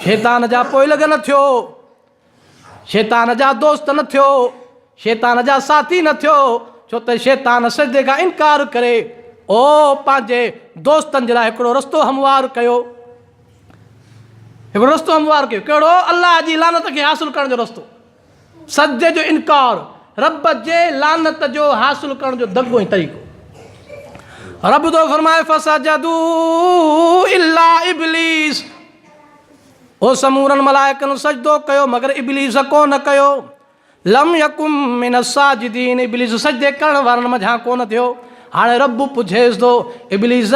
शैतान जा पोइ लॻ न थियो, शैतान जा दोस्त न थियो, शैतान जा साथी न थियो, छो त शैतान सजदे खां इनकार करे ओ पंहिंजे दोस्तनि जे लाइ हिकिड़ो रस्तो हमवार कयो, हिकिड़ो रस्तो हमवार कयो। कहिड़ो? अलाह जी लानत खे हासिल करण जो रस्तो, सजदे जो इनकार, रब जे लानत जो हासिल करण जो दगो ऐं तरीक़ो। रब तो फरमाए फसजदू इल्ला इब्लीस, ओ समूरन मलाइकन सजदो कयो मगर इब्लीस कोन कयो। लम यकुम मिन साजिदीन, इब्लीस सजदे करण वारनि मंझां कोन थियो। हाणे रब पुछेसि थो इब्लीस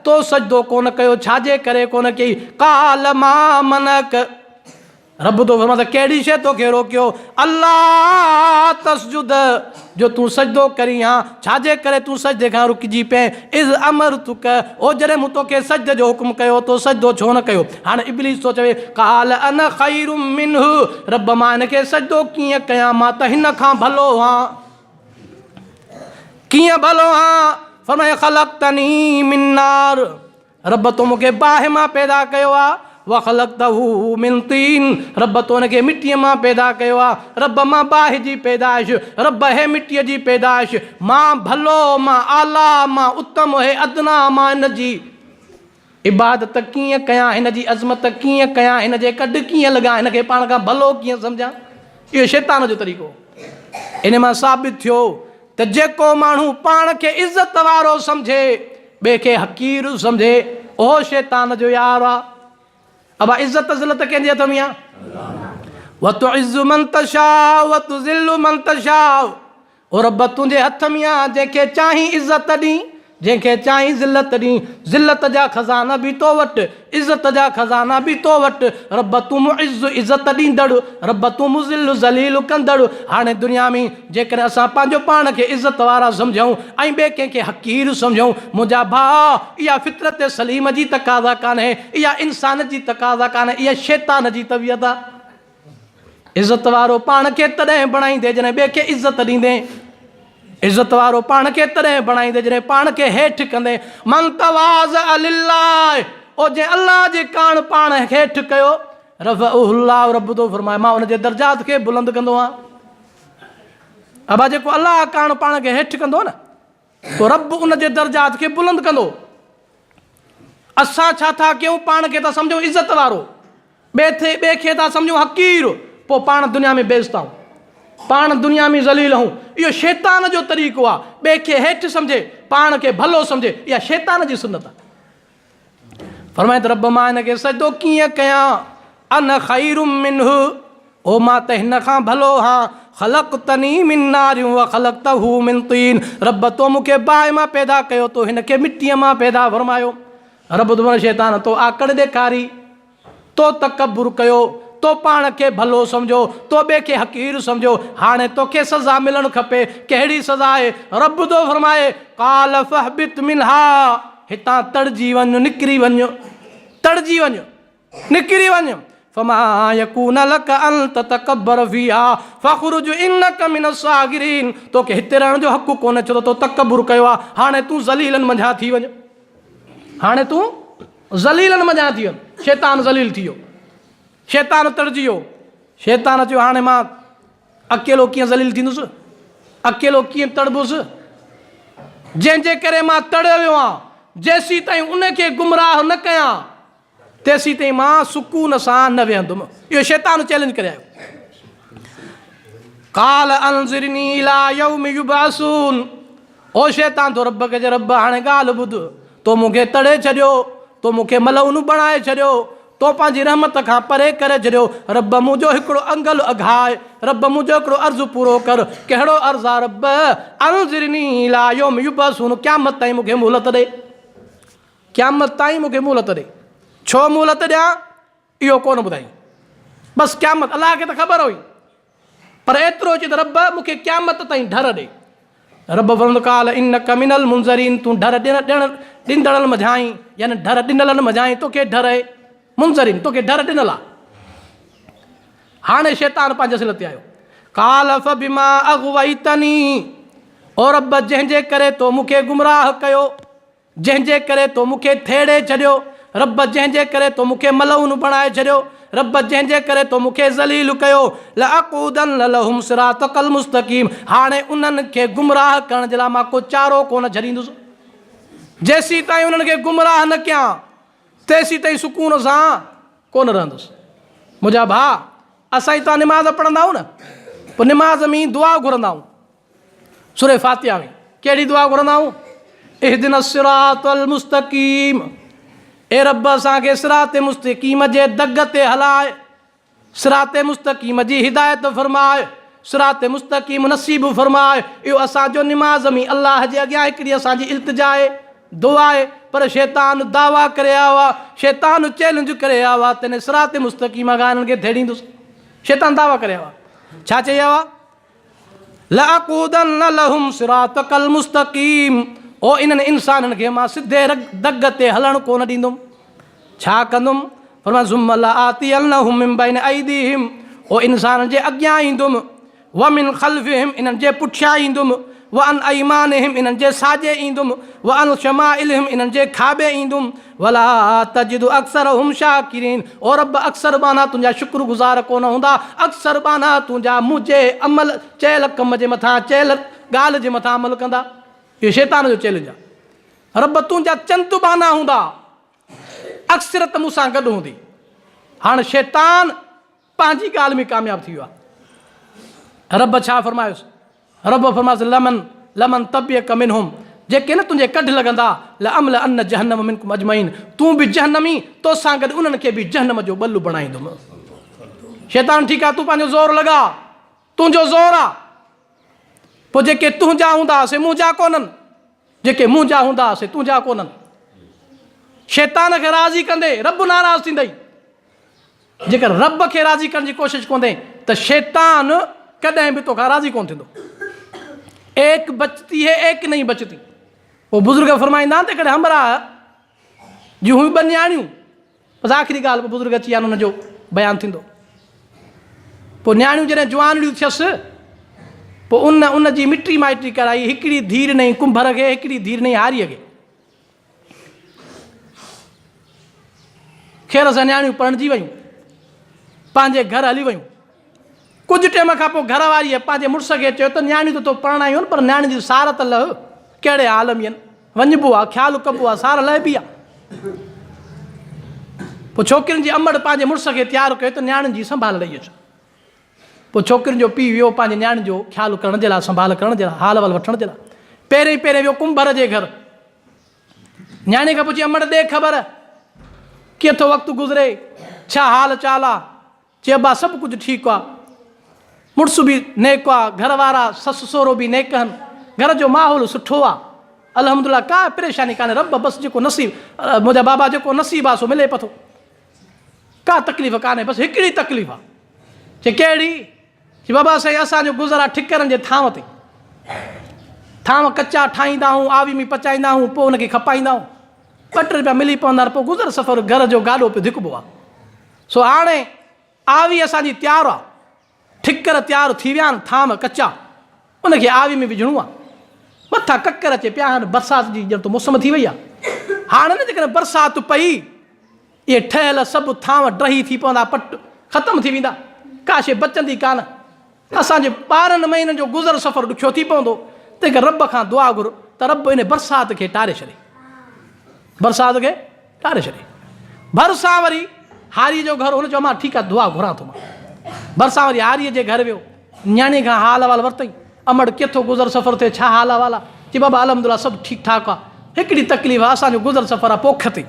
तो सजदो कोन कयो, छाजे करे कोन कई? काल मा मनक, रब तो फरमाए कहिड़ी शइ तोखे रोकियो? अल्लाह तसजुद, जो तूं सजदो करी हां, छाजे करे तूं सजदे खां रुकिजी पए? इज़ अमरतुक, ओ जॾहिं मूं तोखे सजदे जो हुकुम कयो तो सजदो छो न कयो? हाणे इब्लीस थो चवे काल अन खैरुम मिन्हु, रब मां हिनखे सजदो कीअं कयां, मां त हिन खां भलो हां। कीअं भलो हां? फरमाए ख़लक़तनी मिन नार, रब तो मूंखे बाहि मां पैदा कयो आहे, व ख़लक़तहू मिन तीन, रब तो हुनखे मिटीअ मां पैदा कयो आहे। रब मां बाहि जी पैदाइश, रब हे मिटीअ जी पैदाइश, मां भलो, मां आला, मां उत्तम, हे अदना, मां हिन जी इबादत कीअं कयां, हिन जी अज़मत कीअं कयां, हिन जे कॾ कीअं लॻां, हिन खे पाण खां भलो कीअं सम्झां? इहो शैतान जो तरीक़ो। इन मां साबित थियो त जेको माण्हू पाण खे इज़त वारो सम्झे, ॿिए खे हक़ीर सम्झे, उहो शैतान जो यार आहे। अब इज़त ज़िलत कंहिंजे हथ में आहे? वतुइज़्ज़ु मन तशाउ वतुज़िल्लु मन तशाउ, ओ रब तुंहिंजे हथ में आहे, जंहिंखे चाहीं इज़त ॾी, जंहिंखे चाहीं ज़िलत ॾी। ज़िलत जा खज़ाना बि तो वटि, इज़त जा खज़ाना बि तो वटि। रब तूं मुइज़्ज़ु इज़त ॾींदड़, रब तूं मुज़िल्लु ज़लील कंदड़। हाणे दुनिया में जेकॾहिं असां पंहिंजो पाण खे इज़त वारा सम्झूं ऐं ॿिए कंहिंखे हक़ीर सम्झूं, मुंहिंजा भाउ, इहा फितरत सलीम जी तक़ाज़ा कान्हे, इहा इंसान जी तक़ाज़ा कान्हे, इहा शैतान जी तबियत आहे। इज़त वारो पाण खे तॾहिं बणाईंदे जॾहिं ॿिए खे इज़त ॾींदे, इज़त वारो पाण खे तॾहिं बणाईंदे जॾहिं पाण खे हेठि कंदे। मन तवाज़ लिल्लाह, ओ जंहिं अल्लाह जे कारण पाण हेठि कयो, रफ़अहुल्लाह, रब तो फरमाए मां उनजे दर्जात खे बुलंद कंदो आहियां। अबा जेको अल्लाह कारण पाण खे हेठि कंदो न, तो रब उनजे दर्जात खे बुलंद कंदो। असां छा था कयूं? पाण खे था सम्झूं इज़त वारो, ॿिए खे था सम्झूं हक़ीर, पोइ पाण दुनिया में बेइज़्ज़त आहियूं, पाण दुनिया में ज़लील हूं। इहो शैतान जो तरीक़ो आहे, ॿिए खे हेठि सम्झे, पाण खे भलो सम्झे, इहा शैतान जी सुन्नत आहे। फरमाए त रब मां हिनखे सजदो कीअं कयां? अन खैरुम मिन्हु, ओ मां त हिन खां भलो हां। ख़लक़तनी मिन नारिन व ख़लक़तहू मिन तीन, रब तो मूंखे बाहि मां पैदा कयो, तो हिनखे मिटीअ मां पैदा फरमायो। रब तो शैतान तो आकड़ ॾेखारी, तो तकबुर कयो, तो पाण खे भलो सम्झो, तो ॿिए खे हक़ीर सम्झो। हाणे तोखे सज़ा मिलणु खपे, कहिड़ी सज़ा आहे? रब तो फरमाए काल फहबित मिनहा, हितां तड़जी वञ, निकिरी वञ, तड़जी वञ, निकिरी वञ। फमा यकून लक अन ततकब्बर फीहा फखरुज इन्नक मिन सागिरीन, तोखे हिते रहण जो हक़ कोन्हे, छो तो तकबुर कयो आहे। हाणे तूं ज़लीलनि मंझां थी वञ, हाणे तूं ज़लीलनि मंझां थी वञ। शैतान ज़लील थी वियो, शैतान तड़जी वियो। शैतान चयो हाणे मां अकेलो कीअं ज़लील थींदुसि, अकेलो कीअं तड़बुसि, जंहिंजे करे मां तड़ियो वियो आहियां। जेसीं ताईं उनखे गुमराह न कयां, तेसीं ताईं मां सुकून सां न वेहंदुमि। इहो शैतान चैलेंज करे आयो। काल अंज़िरनी इला यौमि युबअसून, ओ शैतान तो रब खे, रब हाणे ॻाल्हि ॿुध, तो मूंखे तड़े छॾियो, तो मूंखे मलऊन बणाए छॾियो, तो पंहिंजी रहमत खां परे करे छॾियो। रब मुंहिंजो हिकिड़ो अंगल अघाए, रब मुंहिंजो हिकिड़ो अर्ज़ु पूरो कर। कहिड़ो अर्ज़ु आहे? रब अंज़िरनी इला यौमि युबअसून, क़यामत ताईं मूंखे मोहलत ॾे, क़यामत ताईं मूंखे मोहलत ॾे। छो मोहलत ॾियां इहो कोन ॿुधाई, बसि क़यामत, अलाह खे त ख़बर हुई, पर एतिरो चई त रब मूंखे क़यामत ताईं ढर ॾे। रब फरमाईंदो काल इन्नक मिनल मुंज़रीन, तूं ढर ॾींदड़नि मझां आहीं, यानी ढर ॾिनलनि मझां आहीं, तोखे ढर आहे। मुंज़रीन, तोखे ढर ॾिनल आहे। हाणे शैतान पंहिंजे सिल ते आयो। काल फबिमा अग़वैतनी, ओ रब जंहिंजे करे तो मूंखे गुमराह कयो, जंहिंजे करे तो मूंखे थेड़े छॾियो, रब जंहिंजे करे तो मूंखे मलऊन बणाए छॾियो, रब जंहिंजे करे तो मूंखे ज़लील कयो लअक़ूदन लहुम सिरातकल मुस्तक़ीम। हाणे उन्हनि खे गुमराह करण जे लाइ मां को चारो कोन छॾींदुसि। जेसीं ताईं उन्हनि खे गुमराह न कयां तेसीं ताईं सुकून सां कोन रहंदुसि। मुंहिंजा भाउ, असां ई तव्हां निमाज़ पढ़ंदा आहियूं न, पोइ निमाज़ में दुआ घुरंदा आहियूं। सूरह फातिहा में कहिड़ी दुआ घुरंदा आहियूं? इहदिना सिरातल मुस्तक़ीम, ए रब असांखे सिरात मुस्तक़ीम जे दग ते हलाए, सिरात मुस्तक़ीम जी हिदायत फरमाए, सिरात मुस्तक़ीम नसीब फरमाए। इहो असांजो निमाज़ में अलाह जे अॻियां हिकिड़ी असांजी इल्तिजा आहे, दुआ आहे। पर शैतान दावा करे आयो आहे, शैतान चैलेंज करे आयो आहे, तने सिरात मुस्तक़ीम खां हिननि खे थेड़ींदुसि। शैतान दावा करे आयो आहे, छा चई आयो आहे? लअक़ूदन लहुम सिरातकल मुस्तक़ीम, ओ इन्हनि इंसाननि खे मां सिधे दग ते हलणु कोन ॾींदुमि। छा कंदुमि? फरमाया ज़ुम्म लआतियन्नहुम मिन बैन ऐदीहिम, ओ इंसाननि जे अॻियां ईंदुमि, व मिन ख़ल्फिहिम इन्हनि जे पुठियां ईंदुमि, व अन अयमानिहिम इन्हनि जे साॼे ईंदुमि, व अन शमाइलिहिम इन्हनि जे खाॿे ईंदुमि, वला तजिदु अक्सरहुम शाकिरीन। ओ रब अक्सर बाना तुंहिंजा शुक्रगुज़ार कोन हूंदा, अक्सर बाना तुंहिंजा मुंहिंजे अमल चयल कम जे मथां चयल ॻाल्हि जे मथां अमल कंदा। इहो शैतान जो चैलेंज आहे। रब तुंहिंजा चंद बाना हूंदा, अक्सरत मूंसां गॾु हूंदी। हाणे शैतान पंहिंजी ॻाल्हि में कामयाबु थी वियो आहे। रब छा फरमायोसि? रब फरमायोसि लमन तबियक मिनहुम, जेके न तुंहिंजे कढ लॻंदा, लअमल अन जहन्नम मिनकुम अजमईन, तूं बि जहन्नमी, तोसां गॾु उन्हनि खे बि जहन्नम जो ॿलु बणाईंदुमि। शैतान ठीकु आहे, तूं पंहिंजो ज़ोर लॻा, तुंहिंजो ज़ोर आहे। पोइ जेके तुंहिंजा हूंदा से मुंहिंजा कोन्हनि, जेके मुंहिंजा हूंदा से तुंहिंजा कोन्हनि। शैतान खे राज़ी कंदे रब नाराज़ थींदई। जेकर रब खे राज़ी करण जी कोशिशि कंदे त शैतान कॾहिं बि तोखां राज़ी कोन थींदो। एक बचती है एक नहीं बचती। वो बुज़ुर्ग फरमाईंदा आहिनि त हिकिड़े हमरा जी हुयूं ॿ न्याणियूं, बसि आख़िरी ॻाल्हि पोइ बुज़ुर्ग अची विया हुनजो बयानु थींदो। पोइ न्याणियूं जॾहिं जवानड़ियूं थियसि, पोइ उन जी मिटी माइटी कराई। हिकिड़ी धीर नई कुंभर खे, हिकिड़ी धीर नई हारीअ खे। ख़ैर असां न्याणियूं पढ़णजी वयूं, पंहिंजे घर हली वयूं। कुझु टाइम खां पोइ घर वारीअ पंहिंजे मुड़ुस खे चयो त न्याणियूं त तो पढ़णायूं आहिनि, पर न्याणी जी सार त लह, कहिड़े हाल में आहिनि, वञिबो आहे, ख़्यालु कबो आहे, सार लहिबी आहे। पोइ छोकिरियुनि जी अमड़ पंहिंजे मुड़ुस खे तयारु कयो त न्याणियुनि जी संभाल ॾेई अचो। पोइ छोकिरियुनि जो पीउ वियो पंहिंजे न्याणी जो ख़्यालु करण जे लाइ, संभाल करण जे लाइ, हाल वाल वठण जे लाइ। पहिरें वियो कुंभर जे घर। न्याणी खां पुछी, अमड़ ॾे ख़बर, कीअं थो वक़्तु गुज़रे, छा हाल चाल आहे? चए अबा सभु कुझु ठीकु आहे, मुड़ुसु बि नेक आहे, घर वारा ससु सहुरो बि नेक आहिनि, घर जो माहौल सुठो आहे, अल्हम्दुलिल्लाह, का परेशानी कान्हे। रब बसि जेको नसीब, मुंहिंजा बाबा जेको नसीब आहे सो मिले पथो, का तकलीफ़ कान्हे। बसि हिकिड़ी तकलीफ़ आहे। चए कहिड़ी? चई बाबा साईं असांजो गुज़र आहे ठिकरनि जे थांव ते। थांव कचा ठाहींदा आहियूं, आवी में पचाईंदा आहियूं, पोइ हुनखे खपाईंदा आहियूं, ॿ टे रुपया मिली पवंदा आहिनि, पोइ गुज़र सफ़र घर जो गाॾो पियो धिकबो आहे। सो हाणे आवी असांजी तयारु आहे, ठिकर तयारु थी विया आहिनि, थांव कचा, उनखे आवी में विझणो आहे। मथां ककर अचे पिया आहिनि, बरसाति जी ॼण त मौसम थी वई आहे। हाणे न जेकॾहिं बरसाति पई, इहे ठहियल सभु थांव ड्रही थी पवंदा, पट ख़तमु थी वेंदा, का शइ बचंदी कान। असांजे ॿारनि महीननि जो गुज़र सफ़र ॾुखियो थी पवंदो। त रब खां दुआ घुर त रब इन बरसाति खे टारे छॾे, बरसाति खे टारे छॾे। भरिसां वरी हारीअ जो घर, हुन चयो मां ठीकु आहे दुआ घुरां थो। मां भरिसां वरी हारीअ जे घर वियो, न्याणी खां हाल वाल वरितई, अमड़ केतिरो गुज़र सफ़र थिए, छा हाल वाल आहे? चई बाबा अल्हम्दुलिल्लाह सभु ठीकु ठाकु आहे, हिकिड़ी तकलीफ़ आहे, असांजो गुज़र सफ़र आहे पोख ते,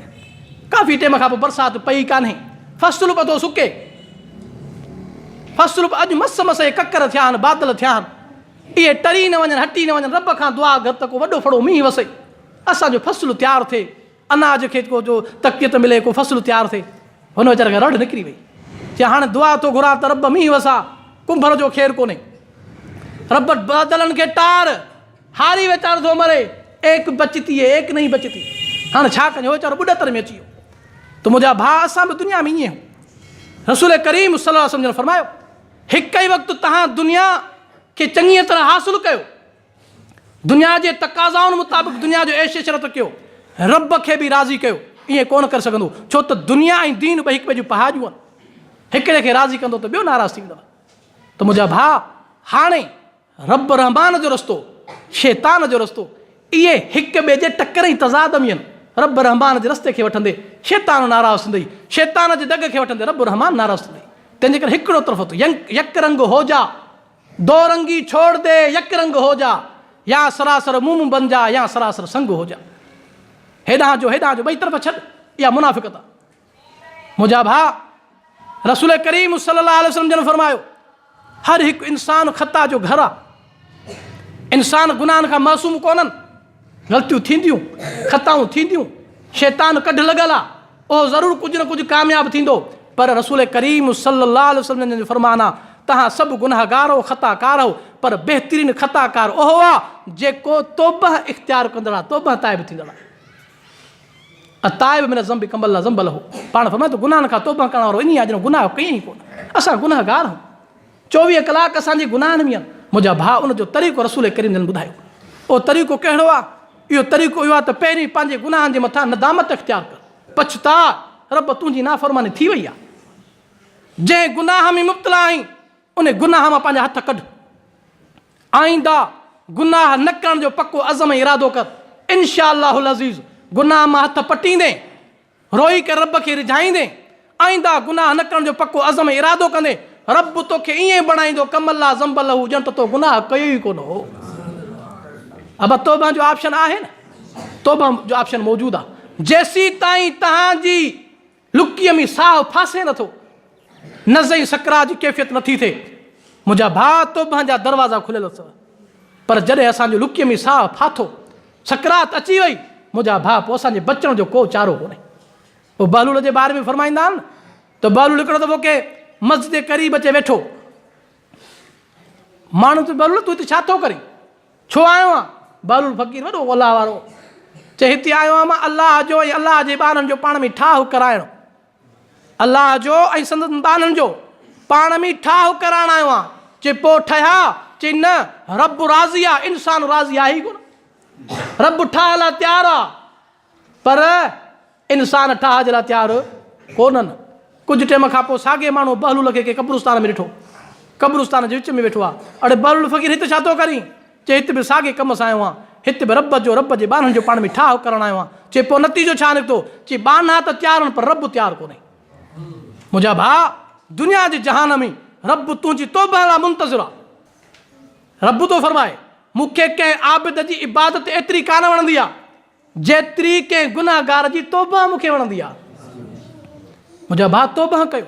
काफ़ी टाइम खां पोइ बरसाति पई कान्हे, फ़सुलु पतो सुके, फ़सुलु अॼु मस ककर थिया आहिनि, बादल थिया आहिनि, इहे टरी न वञनि, हटी न वञनि। रब खां दुआ घर त को वॾो फड़ो मींहुं वसे, असांजो फ़सुलु तयारु थिए, अनाज खे को जो तकियत मिले, को फ़सुलु तयारु थिए। हुन वीचारे खे रड़ निकिरी वई। चई हाणे दुआ थो घुरां त रब मींहुं वसा, कुंभर जो ख़ैरु कोन्हे। रब बादलनि खे टार, हारी वीचारो थो मरे, एक बचती है एक नहीं बचती। हाणे छा कयूं, वीचारो ॿुॾतर में अची वियो। त मुंहिंजा भाउ, असां बि दुनिया में ईअं रसूल करीम सल्लल्लाहु अलैहि वसल्लम फरमायो, हिकु ई वक़्तु तव्हां दुनिया खे चङी तरह हासिलु कयो, दुनिया जे तक़ाज़ाउनि मुताबिक़ दुनिया जो ऐश इशरत कयो, रब खे बि राज़ी कयो। ईअं कोन करे सघंदो, छो त दुनिया ऐं दीन ॿई हिक ॿिए जूं पहाड़ियूं आहिनि। हिकिड़े खे राज़ी कंदो त ॿियो नाराज़ थी वेंदव। त मुंहिंजा भाउ, हाणे रब रहमान जो रस्तो, शैतान जो रस्तो, इहे हिक ॿिए जे टकर ई तज़ाद में आहिनि। रब रहमान जे रस्ते खे वठंदे शैतान नाराज़ थींदई, शैतान जे दग खे वठंदे रब रहमान नाराज़ थींदई। तंहिंजे करे हिकिड़ो तरफ़ तो यक रंग हो जा, दो रंगी छोड़ दे, यक रंग हो जा, या सरासर मुंह बन जा, या सरासर संग हो जा। हेॾां जो ॿई तरफ़ छॾ, इहा मुनाफ़िक़त आहे। मुंहिंजा भाउ, रसूल करीम सल्लल्लाहु अलैहि वसल्लम जन फरमायो, हर हिकु इंसान ख़ता जो घर आहे। इंसान गुनाहनि खां मासूम कोन्हनि, ग़लतियूं थींदियूं, ख़ताऊं थींदियूं, शैतान कढ लॻल आहे, उहो ज़रूरु कुझु न कुझु कामयाबु थींदो। पर रसूल करीम सल्लल्लाहु अलैहि वसल्लम जो फरमान आहे, तव्हां सभु गुनाहगार हो, ख़ताकार हो, पर बहितरीन ख़ताकार उहो आहे जेको तौबह इख़्तियार कंदड़ आहे, तौबह ताइब थींदड़ आहे। अताइब मिन ज़ंबि कमल ज़ंबल हो, पाण फरमाए थो गुनाहनि खां तौबह करण वारो इन आहे जो गुनाह कई ई कोन। असां गुनाहगार आहियूं, 24 कलाक असांजे गुनाहनि में आहिनि। मुंहिंजा भाउ, उनजो तरीक़ो रसूल करीम जन ॿुधायो। उहो तरीक़ो कहिड़ो आहे? इहो तरीक़ो इहो आहे त पहिरीं पंहिंजे गुनाहनि जे मथां नदामत इख़्तियार कर, पछता, रब तुंहिंजी नाफ़रमानी थी वई आहे। जंहिं गुनाह में मुब्तला आहीं, उन गुनाह मां पंहिंजा हथ कढ, आईंदा गुनाह न करण जो पको अज़म इरादो कर। इंशा अल्लाहुल अज़ीज़ गुनाह मां हथ पटींदे, रोई करे रब खे रिझाईंदे, आईंदा गुनाह न करण जो पको अज़म इरादो कंदे, रब तोखे ईअं बणाईंदो कमल्ला ज़ंबलहू, ॼण त तो गुनाह कयो ई कोन हो। अब तौबा जो ऑप्शन आहे न, तौबा जो ऑप्शन मौजूदु आहे। जेसी ताईं तव्हांजी लुकीअ में साहु फासे नथो, नज़ई सकरात जी कैफ़ियत नथी थिए, मुंहिंजा भाउ, तौबा जा दरवाज़ा खुलियल अथव। पर जॾहिं असांजो लुकीअ में साहु फाथो, सकरात अची वई, मुंहिंजा भाउ, पोइ असांजे बचण जो को चारो कोन्हे। पोइ बहलूल जे बारे में फरमाईंदा आहिनि त बहलूल हिकिड़ो दफ़ो के मस्जिद जे क़रीब अचे वेठो, माण्हू त बहलूल तूं हिते छा थो करीं, छो आयो आहे? बहलूल फ़क़ीर वॾो अलाह वारो चए, हिते आयो आहियां मां अलाह जो ऐं अलाह जे ॿारनि जो पाण में ठाहु कराइणु, अलाह जो ऐं संदसि ॿारनि जो पाण में ठाहु कराइणु आयो आहियां। चए पोइ ठहिया? चई न, रब राज़ी आहे, इंसानु राज़ी आहे ई कोन। रब ठाह लाइ तयारु आहे, पर इंसान ठाह जे लाइ तयारु कोन्हनि। कुझु टाइम खां पोइ साॻे माण्हू बहलूल खे कब्रिस्तान में ॾिठो, कब्रिस्तान जे विच में वेठो आहे। अड़े बहलूल फ़क़ीर, हिते छा थो करीं? चए हिते बि साॻे कम सां आयो आहियां, हिते बि रब जे ॿारनि जो पाण में ठाह करणु आयो आहियां। चए पोइ नतीजो छा निकितो? चए बाना त तयारु आहिनि, पर रब तयारु कोन्हे। मुंहिंजा भाउ, दुनिया जे जहान में रब तुंहिंजी तौबह लाइ मुंतज़िर आहे। रब थो फरमाए, मूंखे कंहिं आबिद जी इबादत एतिरी कान वणंदी आहे जेतिरी कंहिं गुनाहगार जी तौबह मूंखे वणंदी आहे। मुंहिंजा भाउ, तौबह कयो।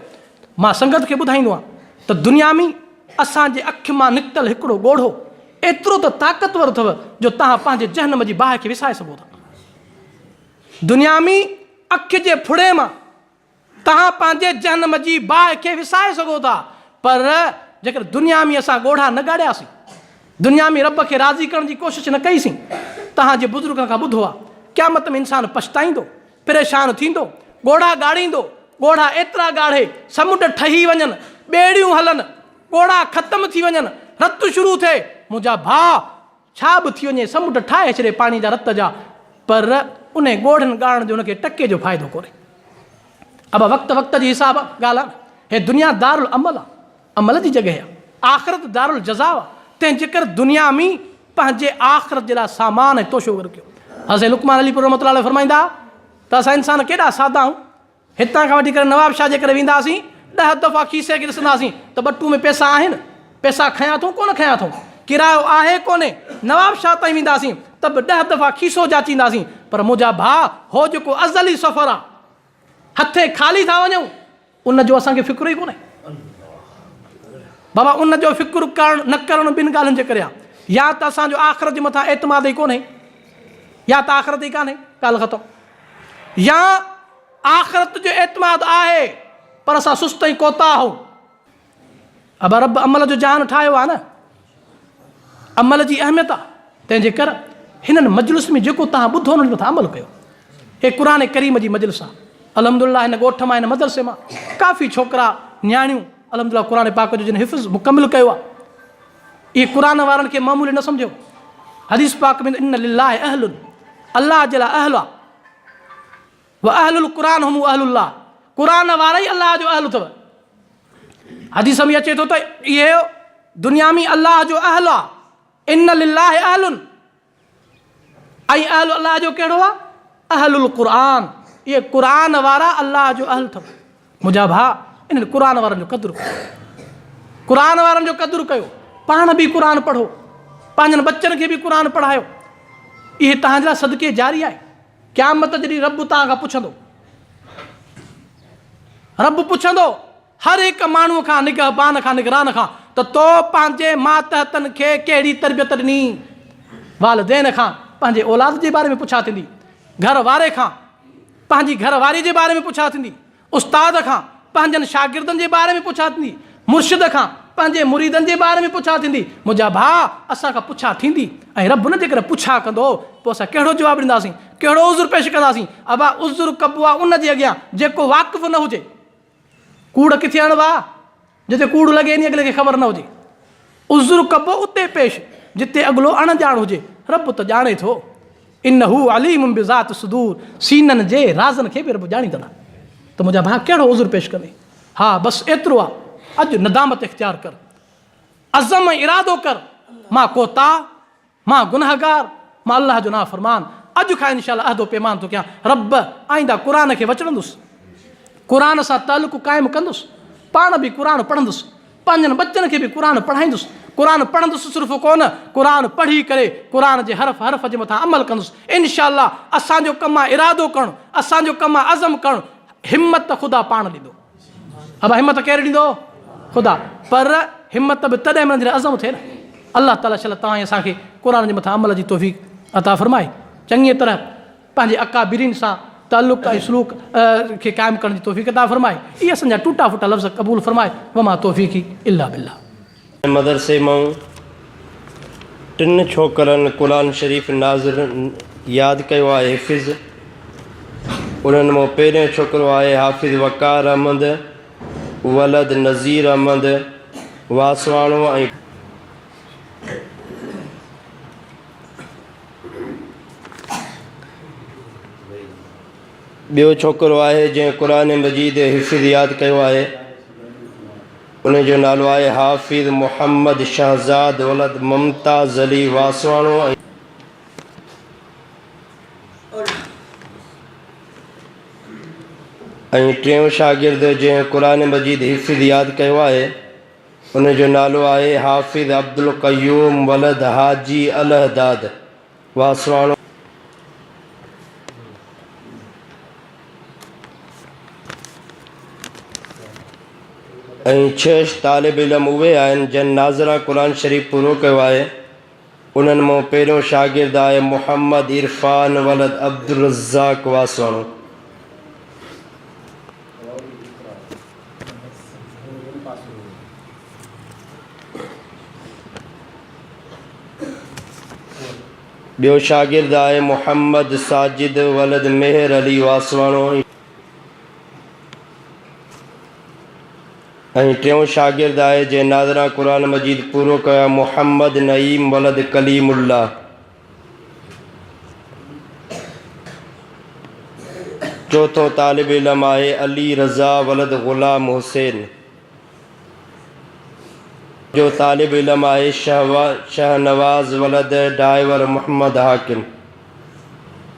मां संगत खे ॿुधाईंदो आहियां त दुनिया में असांजे अखि मां निकितल हिकिड़ो ॻोढ़ो एतिरो त ताक़तवर अथव जो तव्हां पंहिंजे जहनम जी बाहि खे विसाए सघो था। दुनिया में अखि जे फुड़े मां तव्हां पंहिंजे जहनम जी बाहि खे विसाए सघो था, पर जेकर दुनिया में असां ॻोढ़ा न ॻाढ़ियासीं, दुनिया में रब खे राज़ी करण जी कोशिशि न कईसीं, तव्हांजे बुज़ुर्गनि खां ॿुधो आहे, क़यामत में इंसानु पछताईंदो, परेशान थींदो, ॻोढ़ा ॻाढ़ींदो, ॻोढ़ा एतिरा ॻाढ़े समुंड ठही वञनि, ॿेड़ियूं हलनि, ॻोढ़ा ख़तमु थी वञनि, रत शुरू थिए। मुंहिंजा भाउ, छा बि थी वञे, समुंड ठाहे छॾे पाणी जा, रत जा, पर उन ॻोढ़नि ॻाढ़नि जो उनखे टके जो फ़ाइदो कोन्हे। अब वक़्त जे हिसाब ॻाल्हि आहे, हे दुनिया दारुल अमल आहे, अमल जी जॻह आहे, आख़िरत दारुल जज़ा आहे। तंहिंजे करे दुनिया में पंहिंजे आख़िरत जे लाइ सामान ऐं तोशो रखियो। हज़रत लुक़मान अलीपुर रहमतुल्लाह अलैहि फरमाईंदा त असां इंसान केॾा सादा आहियूं, हितां खां वठी करे नवाब शाह जे करे वेंदासीं, 10 दफ़ा खीसे खे ॾिसंदासीं त बटू में पैसा आहिनि, पैसा खयां थो कोन खयां थो, किरायो आहे कोन्हे, नवाब शाह ताईं वेंदासीं त बि 10 दफ़ा खीसो जाचींदासीं। पर मुंहिंजा भाउ, हो जेको अज़ली सफ़र आहे, हथे ख़ाली था वञूं, उनजो असांखे फ़िक्र ई कोन्हे। बाबा, उनजो फ़िक्र करणु न करणु ॿिनि ॻाल्हियुनि जे करे आहे। या त असांजो आख़िरत जे मथां एतमाद ई कोन्हे, या त आख़िरत ई कान्हे, ॻाल्हि ख़तमु। या आख़िरत जो एतमाद आहे, पर असां सुस्त ऐं कोता आहियूं। अब रब अमल जो जहान ठाहियो आहे न, अमल जी अहमियत आहे। तंहिंजे करे हिननि मजलिस में जेको तव्हां ॿुधो हुननि मथां अमल कयो। हे क़ुर करीम जी मजलिस आहे। अल्हम्दुलिल्लाह, हिन ॻोठ मां, हिन मदरसे मां काफ़ी छोकिरा न्याणियूं अल्हम्दुलिल्लाह क़ुर पाक जो जिन हिफ़्ज़ मुकमिल कयो आहे। इहे क़ुर वारनि खे मामूली न सम्झो। हदीस पाक में इन लिल्लाहि अहलुन, अल्लाह जे लाइ अहल आहे, व अहलुल क़ुरान हुम अहलुल्लाह, क़ुर वारा ई अल्लाह जो अहल अथव। हदीस में अचे थो त ये दुनिया में अल्लाह जो अहल आहे, इन लिल्लाहि अहलुन, ऐं अहल अल्लाह जो कहिड़ो आहे? अहलुल क़ुरान। ये क़ुरान वारा अल्लाह जो अहल अथव। मुंहिंजा भाउ, इन्हनि क़ुरान वारनि जो क़दुरु कयो, क़ुरान वारनि जो क़दुरु कयो, पाण बि क़ुरान पढ़ो, पंहिंजनि बच्चनि खे बि क़ुरान पढ़ायो। इहे तव्हांजे लाइ सदके जारी आहे। क़यामत जॾहिं रब तव्हां खां पुछंदो, रब पुछंदो हर हिकु माण्हूअ खां, निगहबान खां, निगरान खां, त तो पंहिंजे मातहतनि खे कहिड़ी तरबियत ॾिनी? वालिदैन खां पंहिंजे औलाद जे बारे में पुछा थींदी, घर वारे खां पंहिंजी घरवारी जे बारे में पुछा थींदी, उस्ताद खां पंहिंजनि शागिर्दनि जे बारे में पुछा थींदी, मुर्शिद खां पंहिंजे मुरीदनि जे बारे में पुछा थींदी। मुंहिंजा भाउ, असांखां पुछा थींदी ऐं रब न जेकर पुछा कंदो पोइ असां कहिड़ो जवाबु ॾींदासीं, कहिड़ो उज़ुर पेश कंदासीं? अबा उज़ुर कबो आहे उन जे अॻियां जेको वाक़िफ़ न हुजे। कूड़ किथे आणिबो आहे? जिते कूड़ लॻे नी अॻिले खे ख़बर न हुजे। उज़ुर कबो उते पेश जिते अॻिलो अणॼाण हुजे। रब त ॼाणे थो, इन्नहु अलीमुम बिज़ात सुदूर, सीननि जे राज़नि खे बि रब ॼाणींदड़ आहे। त मुंहिंजा भाउ कहिड़ो उज़ुर पेश कंदे? हा बसि एतिरो आहे, अॼु नदामत इख़्तियार कर, अज़म इरादो कर, मां कोताह, मां गुनहगार, मां अल्लाह जो नाफ़रमान। अॼु खां इंशाअल्लाह अहदो पैमान थो कयां, रब आईंदा क़ुरान खे वचड़ंदुसि, क़ुरान सां तालुक़ु क़ाइमु कंदुसि, पाण बि क़ुरान पढ़ंदुसि, पंहिंजनि बच्चनि खे बि क़ुरान पढ़ाईंदुसि। क़ुरान पढ़ंदुसि सिर्फ़ु कोन, क़ुरान पढ़ी करे क़ुरान जे हर्फ़ हर्फ़ जे मथां अमल कंदुसि। इंशाअल्लाह असांजो कमु आहे इरादो करणु, असांजो कमु आहे अज़म करणु। हिमत ख़ुदा पाण ॾींदो। अबा हिमत केरु ॾींदो? ख़ुदा। पर हिमत बि तॾहिं महिल जॾहिं अज़म थिए न। अल्लाह ताला शल तव्हां असांखे क़ुरान जे मथां अमल जी तौफ़ीक़ अता फ़रमाए, चङीअ तरह पंहिंजे अकाबिरीन सां ताल्लुक़ ऐं सलूक खे क़ाइमु करण जी तौफ़ीक़ अता फ़रमाए। इहे असांजा टुटा फुटा लफ़्ज़ क़बूल फ़रमाए। वमा तौफ़ीक़ी इल्ला बिल्लाह। मदरसे मां 3 छोकरनि क़ुरान शरीफ़ नाज़िर यादि कयो आहे, हिफ़िज़। उन्हनि मां पहिरियों छोकिरो आहे हाफ़िज़ वक़ार अहमद वलद नज़ीर अहमद वासवाणो, ऐं ॿियो छोकिरो आहे जंहिं क़ुरान मजीद हिफ़िज़ यादि कयो आहे, उनजो नालो आहे हाफ़िज़ मोहम्मद शहज़ाद वलद मुमताज़ अली वासवाणो। ऐं टियों शागिर्द जंहिं क़ुरान मजीद हिफ़िज़ यादि कयो आहे, उनजो नालो आहे हाफ़िज़ अब्दुल क़यूम वलद हाजी अलहदाद वासवाणो। ऐं 6 तालिब इल्म उहे आहिनि जन नाज़रा क़ुरान शरीफ़ पूरो कयो आहे। उन्हनि मां पहिरियों शागिर्द आहे मोहम्मद इरफ़ान वलद अब्दुल रज़ाक़ वासवाणो। ॿियो शागिर्द आहे मोहम्मद साजिद वलद मेहर अली वासवाणो। ऐं टियों शागिर्द आहे जंहिं नाज़रा क़ुरान मजीद पूरो कयो, मोहम्मद नईम वलद कलीमुल्लाह। चौथों तालिब इल्म आहे अली रज़ा वलद ग़ुलाम हुसैन। जो तालिब इल्म आहे शहनवाज़ वलद ड्राइवर मोहम्मद हाकिम।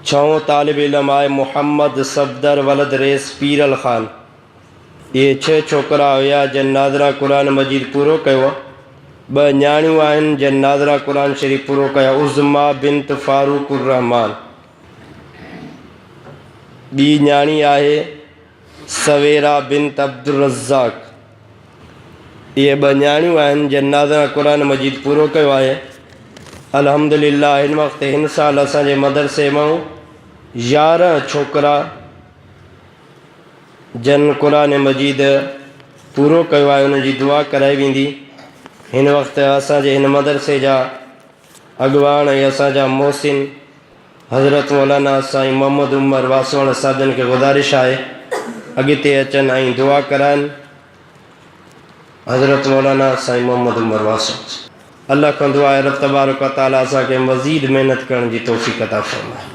6हों तालिब इल्म आहे मोहम्मद सफ़दर वलद रेस पीरल ख़ान। इहे 6 छोकिरा हुया जन नाज़रा क़ुरान मजीद पूरो कयो। 2 न्याणियूं आहिनि जन नाज़रा क़ुरान शरीफ़ पूरो कया, उज़मा बिन्त फ़ारूक़ुर रहमान। ॿी न्याणी आहे सवेरा बिन्त अब्दुल रज़ाक़। इहे 2 न्याणियूं आहिनि जन नाज़रा क़ुरान मजीद पूरो कयो आहे। अल्हम्दुलिल्लाह हिन वक़्तु हिन साल असांजे मदरसे मां 11 छोकिरा जन क़ुरान मजीद पूरो कयो आहे, उनजी दुआ कराई वेंदी। हिन वक़्तु असांजे हिन मदरसे जा अॻुवान ऐं असांजा मोहसिन हज़रत मौलाना साईं मोहम्मद उमर वासवाण साजन खे गुज़ारिश आहे अॻिते अचनि ऐं दुआ कराइनि। हज़रत मौलाना साईं मोहम्मद उमर वासवाण। अल्लाह खां दुआ आहे रब तबारक व तआला असांखे मज़ीद महिनत करण जी तौफ़ीक़ अता फ़रमाए।